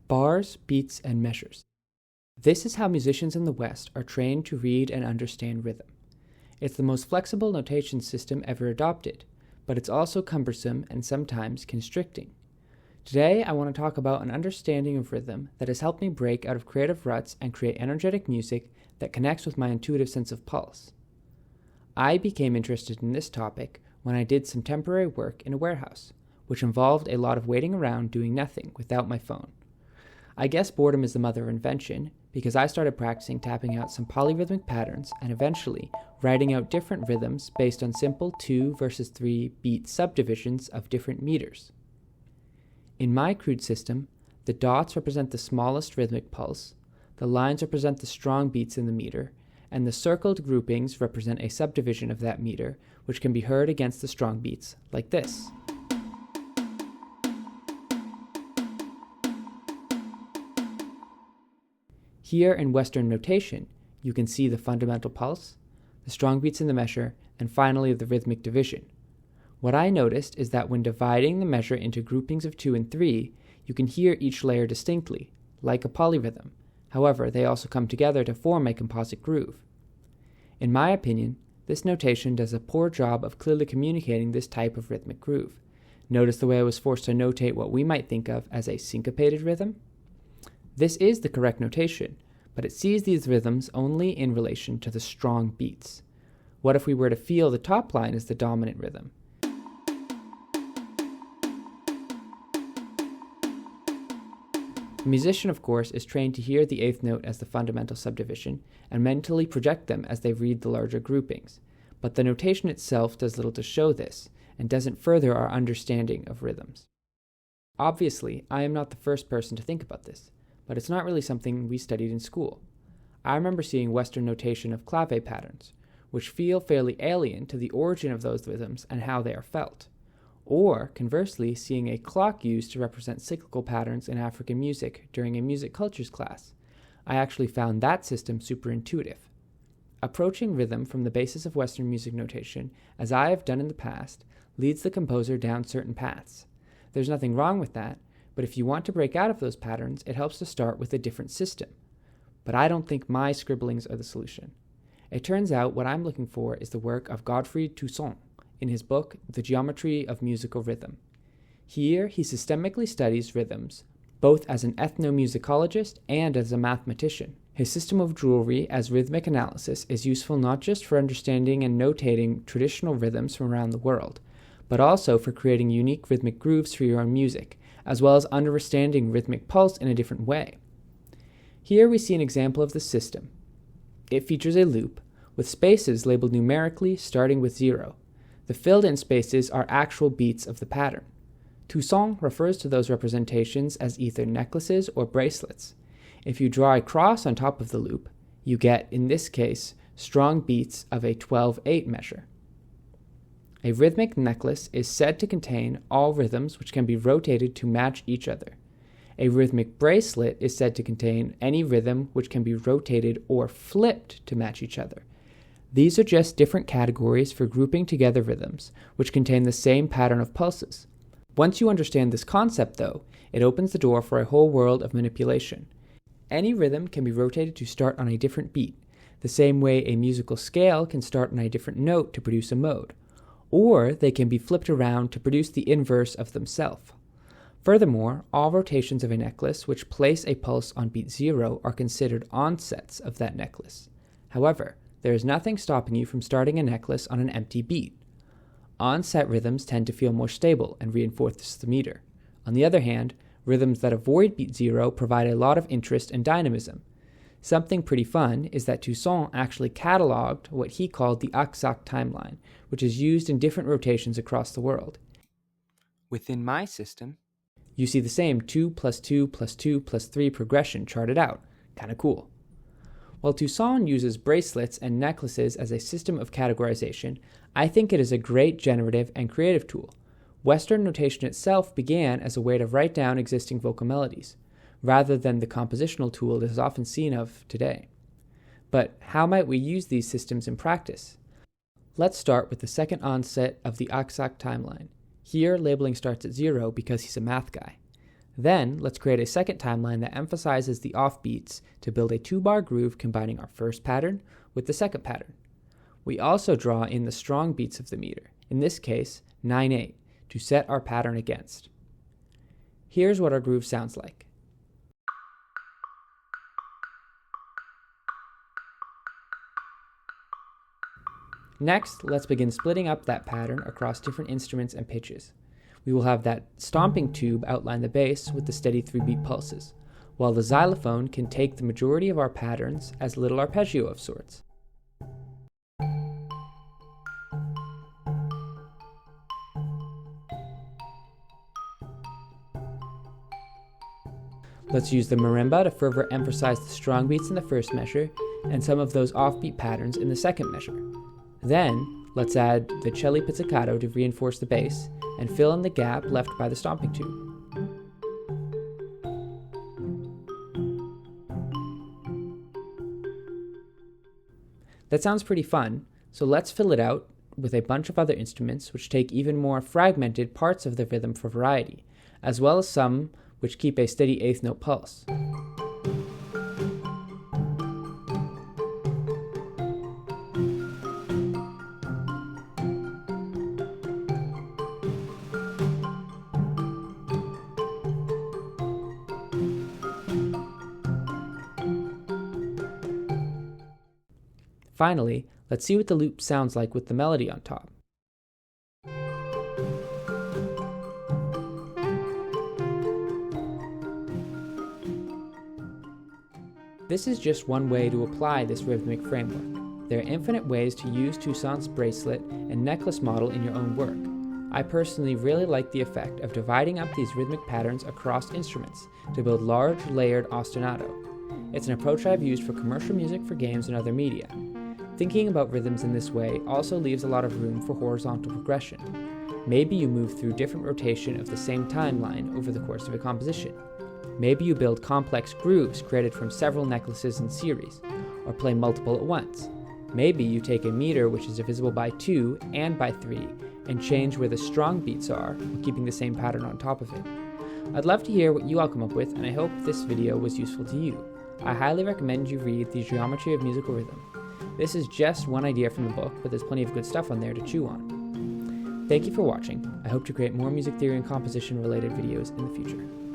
bars, beats, and measures. This is how musicians in the West are trained to read and understand rhythm. It's the most flexible notation system ever adopted, but it's also cumbersome and sometimes constricting. Today, I want to talk about an understanding of rhythm that has helped me break out of creative ruts and create energetic music that connects with my intuitive sense of pulse. I became interested in this topic when I did some temporary work in a warehouse, which involved a lot of waiting around doing nothing without my phone. I guess boredom is the mother of invention, because I started practicing tapping out some polyrhythmic patterns and eventually writing out different rhythms based on simple 2 versus 3 beat subdivisions of different meters. In my crude system, the dots represent the smallest rhythmic pulse, the lines represent the strong beats in the meter, and the circled groupings represent a subdivision of that meter, which can be heard against the strong beats, like this. Here in Western notation, you can see the fundamental pulse, the strong beats in the measure, and finally the rhythmic division. What I noticed is that when dividing the measure into groupings of 2 and 3, you can hear each layer distinctly, like a polyrhythm. However, they also come together to form a composite groove. In my opinion, this notation does a poor job of clearly communicating this type of rhythmic groove. Notice the way I was forced to notate what we might think of as a syncopated rhythm? This is the correct notation, but it sees these rhythms only in relation to the strong beats. What if we were to feel the top line as the dominant rhythm? A musician, of course, is trained to hear the eighth note as the fundamental subdivision and mentally project them as they read the larger groupings, but the notation itself does little to show this and doesn't further our understanding of rhythms. Obviously, I am not the first person to think about this, but it's not really something we studied in school. I remember seeing Western notation of clave patterns, which feel fairly alien to the origin of those rhythms and how they are felt. Or, conversely, seeing a clock used to represent cyclical patterns in African music during a music cultures class. I actually found that system super intuitive. Approaching rhythm from the basis of Western music notation, as I have done in the past, leads the composer down certain paths. There's nothing wrong with that, but if you want to break out of those patterns, it helps to start with a different system. But I don't think my scribblings are the solution. It turns out what I'm looking for is the work of Godfried Toussaint in his book, The Geometry of Musical Rhythm. Here, he systemically studies rhythms, both as an ethnomusicologist and as a mathematician. His system of jewelry as rhythmic analysis is useful not just for understanding and notating traditional rhythms from around the world, but also for creating unique rhythmic grooves for your own music, as well as understanding rhythmic pulse in a different way. Here we see an example of the system. It features a loop, with spaces labeled numerically starting with 0. The filled-in spaces are actual beats of the pattern. Toussaint refers to those representations as either necklaces or bracelets. If you draw a cross on top of the loop, you get, in this case, strong beats of a 12/8 measure. A rhythmic necklace is said to contain all rhythms which can be rotated to match each other. A rhythmic bracelet is said to contain any rhythm which can be rotated or flipped to match each other. These are just different categories for grouping together rhythms, which contain the same pattern of pulses. Once you understand this concept, though, it opens the door for a whole world of manipulation. Any rhythm can be rotated to start on a different beat, the same way a musical scale can start on a different note to produce a mode. Or they can be flipped around to produce the inverse of themselves. Furthermore, all rotations of a necklace which place a pulse on beat 0 are considered onsets of that necklace. However, there is nothing stopping you from starting a necklace on an empty beat. Onset rhythms tend to feel more stable and reinforce the meter. On the other hand, rhythms that avoid beat 0 provide a lot of interest and dynamism. Something pretty fun is that Toussaint actually cataloged what he called the Aksak timeline, which is used in different rotations across the world. Within my system, you see the same 2 plus 2 plus 2 plus 3 progression charted out. Kinda cool. While Toussaint uses bracelets and necklaces as a system of categorization, I think it is a great generative and creative tool. Western notation itself began as a way to write down existing vocal melodies, rather than the compositional tool it is often seen of today. But how might we use these systems in practice? Let's start with the second onset of the Aksak timeline. Here, labeling starts at 0 because he's a math guy. Then, let's create a second timeline that emphasizes the offbeats to build a 2-bar groove combining our first pattern with the second pattern. We also draw in the strong beats of the meter, in this case 9/8, to set our pattern against. Here's what our groove sounds like. Next, let's begin splitting up that pattern across different instruments and pitches. We will have that stomping tube outline the bass with the steady 3-beat pulses, while the xylophone can take the majority of our patterns as a little arpeggio of sorts. Let's use the marimba to further emphasize the strong beats in the first measure and some of those offbeat patterns in the second measure. Then, let's add the cello pizzicato to reinforce the bass and fill in the gap left by the stomping tube. That sounds pretty fun, so let's fill it out with a bunch of other instruments which take even more fragmented parts of the rhythm for variety, as well as some which keep a steady eighth note pulse. Finally, let's see what the loop sounds like with the melody on top. This is just one way to apply this rhythmic framework. There are infinite ways to use Toussaint's bracelet and necklace model in your own work. I personally really like the effect of dividing up these rhythmic patterns across instruments to build large, layered ostinato. It's an approach I've used for commercial music, for games, and other media. Thinking about rhythms in this way also leaves a lot of room for horizontal progression. Maybe you move through different rotation of the same timeline over the course of a composition. Maybe you build complex grooves created from several necklaces in series, or play multiple at once. Maybe you take a meter which is divisible by 2 and by 3 and change where the strong beats are while keeping the same pattern on top of it. I'd love to hear what you all come up with, and I hope this video was useful to you. I highly recommend you read The Geometry of Musical Rhythm. This is just one idea from the book, but there's plenty of good stuff on there to chew on. Thank you for watching. I hope to create more music theory and composition related videos in the future.